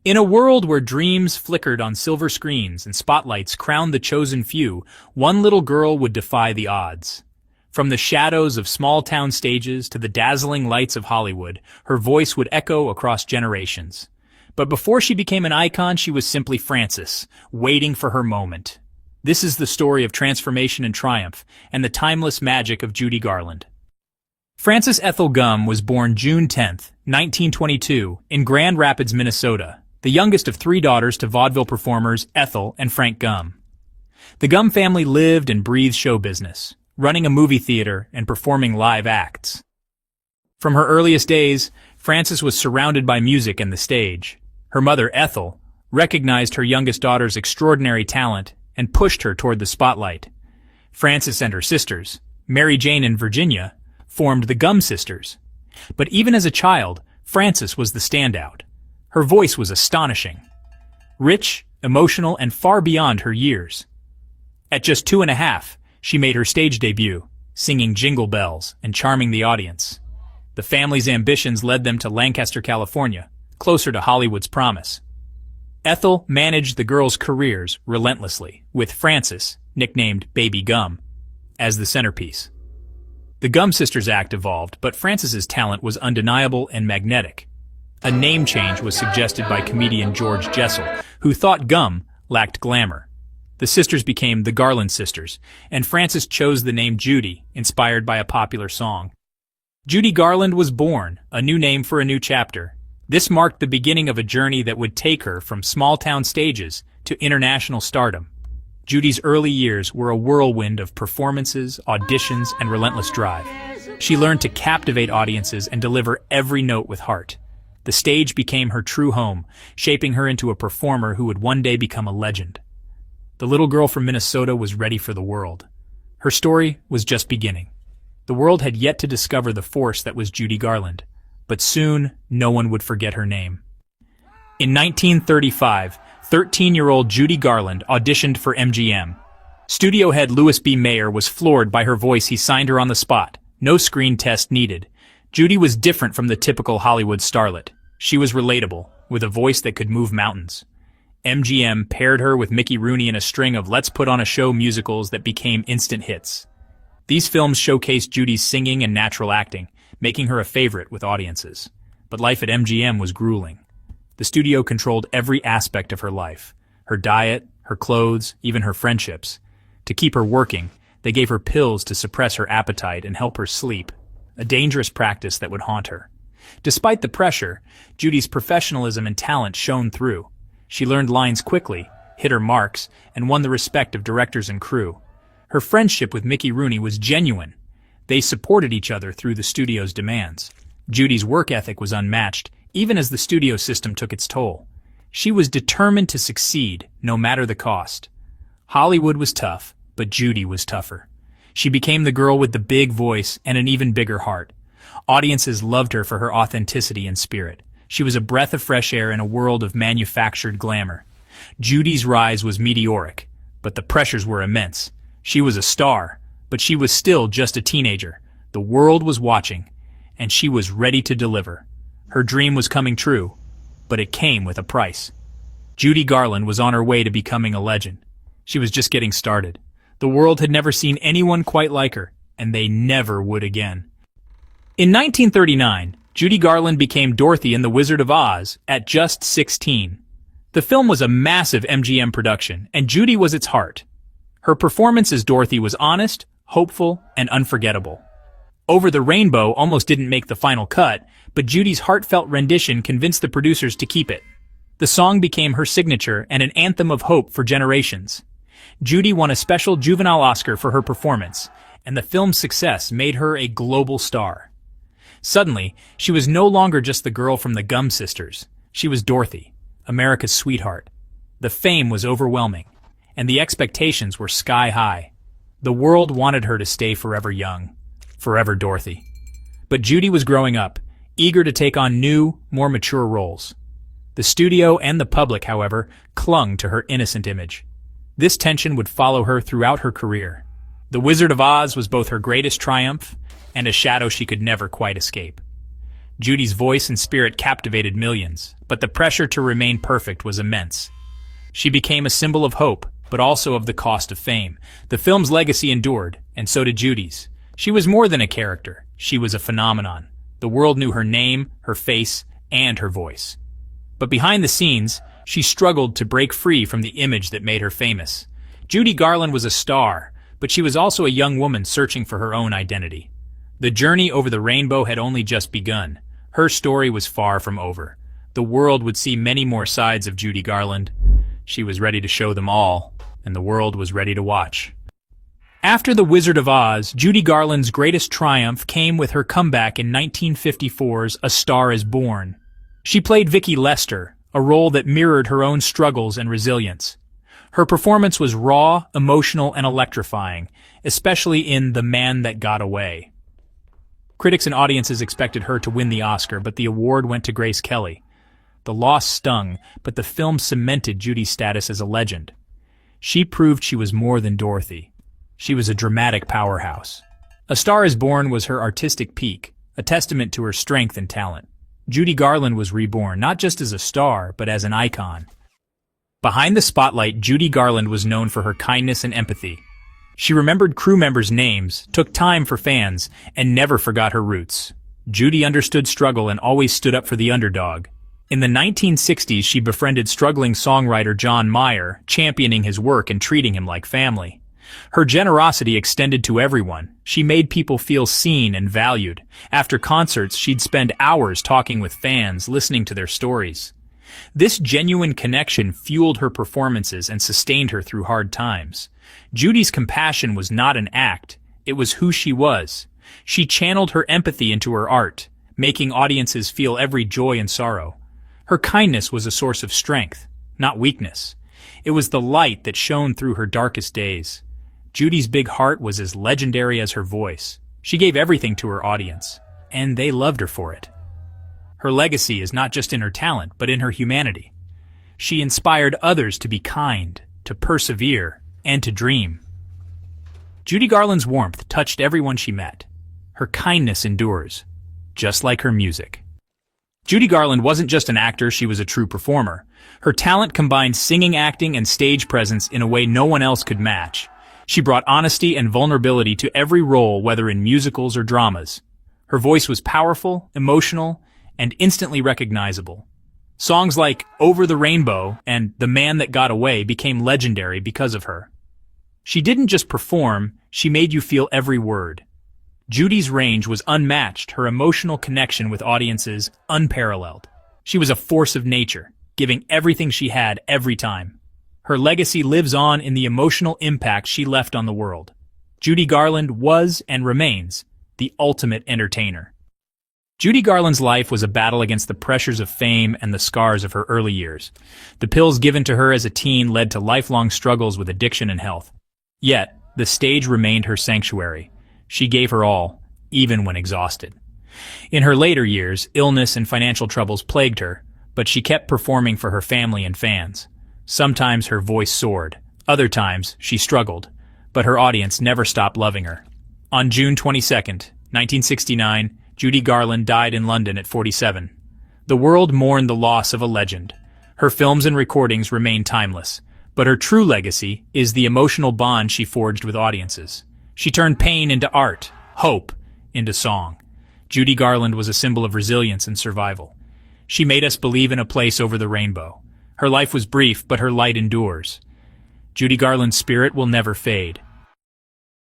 In a world where dreams flickered on silver screens and spotlights crowned the chosen few, one little girl would defy the odds. From the shadows of small-town stages to the dazzling lights of Hollywood, her voice would echo across generations. But before she became an icon, she was simply Frances, waiting for her moment. This is the story of transformation and triumph, and the timeless magic of Judy Garland. Frances Ethel Gumm was born June 10, 1922, in Grand Rapids, Minnesota, the youngest of three daughters to vaudeville performers Ethel and Frank Gumm. The Gumm family lived and breathed show business, running a movie theater and performing live acts. From her earliest days, Frances was surrounded by music and the stage. Her mother, Ethel, recognized her youngest daughter's extraordinary talent and pushed her toward the spotlight. Frances and her sisters, Mary Jane and Virginia, formed the Gumm sisters. But even as a child, Frances was the standout. Her voice was astonishing. Rich, emotional, and far beyond her years. At just 2.5, she made her stage debut, singing Jingle Bells and charming the audience. The family's ambitions led them to Lancaster, California, closer to Hollywood's promise. Ethel managed the girls' careers relentlessly, with Frances, nicknamed Baby Gumm, as the centerpiece. The Gumm sisters' act evolved, but Frances's talent was undeniable and magnetic. A name change was suggested by comedian George Jessel, who thought Gumm lacked glamour. The sisters became the Garland sisters, and Frances chose the name Judy, inspired by a popular song. Judy Garland was born, a new name for a new chapter. This marked the beginning of a journey that would take her from small-town stages to international stardom. Judy's early years were a whirlwind of performances, auditions, and relentless drive. She learned to captivate audiences and deliver every note with heart. The stage became her true home, shaping her into a performer who would one day become a legend. The little girl from Minnesota was ready for the world. Her story was just beginning. The world had yet to discover the force that was Judy Garland, but soon no one would forget her name. In 1935, 13-year-old Judy Garland auditioned for MGM. Studio head Louis B. Mayer was floored by her voice. He signed her on the spot. No screen test needed. Judy was different from the typical Hollywood starlet. She was relatable, with a voice that could move mountains. MGM paired her with Mickey Rooney in a string of Let's Put on a Show musicals that became instant hits. These films showcased Judy's singing and natural acting, making her a favorite with audiences. But life at MGM was grueling. The studio controlled every aspect of her life, her diet, her clothes, even her friendships. To keep her working, they gave her pills to suppress her appetite and help her sleep, a dangerous practice that would haunt her. Despite the pressure, Judy's professionalism and talent shone through. She learned lines quickly, hit her marks, and won the respect of directors and crew. Her friendship with Mickey Rooney was genuine. They supported each other through the studio's demands. Judy's work ethic was unmatched, even as the studio system took its toll. She was determined to succeed, no matter the cost. Hollywood was tough, but Judy was tougher. She became the girl with the big voice and an even bigger heart. Audiences loved her for her authenticity and spirit. She was a breath of fresh air in a world of manufactured glamour. Judy's rise was meteoric, but the pressures were immense. She was a star, but she was still just a teenager. The world was watching, and she was ready to deliver. Her dream was coming true, but it came with a price. Judy Garland was on her way to becoming a legend. She was just getting started. The world had never seen anyone quite like her, and they never would again. In 1939, Judy Garland became Dorothy in The Wizard of Oz at just 16. The film was a massive MGM production, and Judy was its heart. Her performance as Dorothy was honest, hopeful, and unforgettable. Over the Rainbow almost didn't make the final cut, but Judy's heartfelt rendition convinced the producers to keep it. The song became her signature and an anthem of hope for generations. Judy won a special juvenile Oscar for her performance, and the film's success made her a global star. Suddenly, she was no longer just the girl from the Gumm sisters. She was Dorothy, America's sweetheart. The fame was overwhelming, and the expectations were sky high. The world wanted her to stay forever young, forever Dorothy. But Judy was growing up, eager to take on new, more mature roles. The studio and the public, however, clung to her innocent image. This tension would follow her throughout her career. The Wizard of Oz was both her greatest triumph and a shadow she could never quite escape. Judy's voice and spirit captivated millions, but the pressure to remain perfect was immense. She became a symbol of hope, but also of the cost of fame. The film's legacy endured, and so did Judy's. She was more than a character. She was a phenomenon. The world knew her name, her face, and her voice. But behind the scenes, she struggled to break free from the image that made her famous. Judy Garland was a star, but she was also a young woman searching for her own identity. The journey over the rainbow had only just begun. Her story was far from over. The world would see many more sides of Judy Garland. She was ready to show them all, and the world was ready to watch. After The Wizard of Oz, Judy Garland's greatest triumph came with her comeback in 1954's A Star is Born. She played Vicky Lester, a role that mirrored her own struggles and resilience. Her performance was raw, emotional, and electrifying, especially in The Man That Got Away. Critics and audiences expected her to win the Oscar, but the award went to Grace Kelly. The loss stung, but the film cemented Judy's status as a legend. She proved she was more than Dorothy. She was a dramatic powerhouse. A Star is Born was her artistic peak, a testament to her strength and talent. Judy Garland was reborn, not just as a star, but as an icon. Behind the spotlight, Judy Garland was known for her kindness and empathy. She remembered crew members' names, took time for fans, and never forgot her roots. Judy understood struggle and always stood up for the underdog. In the 1960s, she befriended struggling songwriter John Mayer, championing his work and treating him like family. Her generosity extended to everyone. She made people feel seen and valued. After concerts, she'd spend hours talking with fans, listening to their stories. This genuine connection fueled her performances and sustained her through hard times. Judy's compassion was not an act, it was who she was. She channeled her empathy into her art, making audiences feel every joy and sorrow. Her kindness was a source of strength, not weakness. It was the light that shone through her darkest days. Judy's big heart was as legendary as her voice. She gave everything to her audience, and they loved her for it. Her legacy is not just in her talent, but in her humanity. She inspired others to be kind, to persevere, and to dream. Judy Garland's warmth touched everyone she met. Her kindness endures, just like her music. Judy Garland wasn't just an actor, she was a true performer. Her talent combined singing, acting, and stage presence in a way no one else could match. She brought honesty and vulnerability to every role, whether in musicals or dramas. Her voice was powerful, emotional, and instantly recognizable. Songs like Over the Rainbow and The Man That Got Away became legendary because of her. She didn't just perform, she made you feel every word. Judy's range was unmatched, her emotional connection with audiences unparalleled. She was a force of nature, giving everything she had every time. Her legacy lives on in the emotional impact she left on the world. Judy Garland was and remains the ultimate entertainer. Judy Garland's life was a battle against the pressures of fame and the scars of her early years. The pills given to her as a teen led to lifelong struggles with addiction and health. Yet, the stage remained her sanctuary. She gave her all, even when exhausted. In her later years, illness and financial troubles plagued her, but she kept performing for her family and fans. Sometimes her voice soared. Other times, she struggled, but her audience never stopped loving her. On June 22nd, 1969, Judy Garland died in London at 47. The world mourned the loss of a legend. Her films and recordings remain timeless, but her true legacy is the emotional bond she forged with audiences. She turned pain into art, hope into song. Judy Garland was a symbol of resilience and survival. She made us believe in a place over the rainbow. Her life was brief, but her light endures. Judy Garland's spirit will never fade.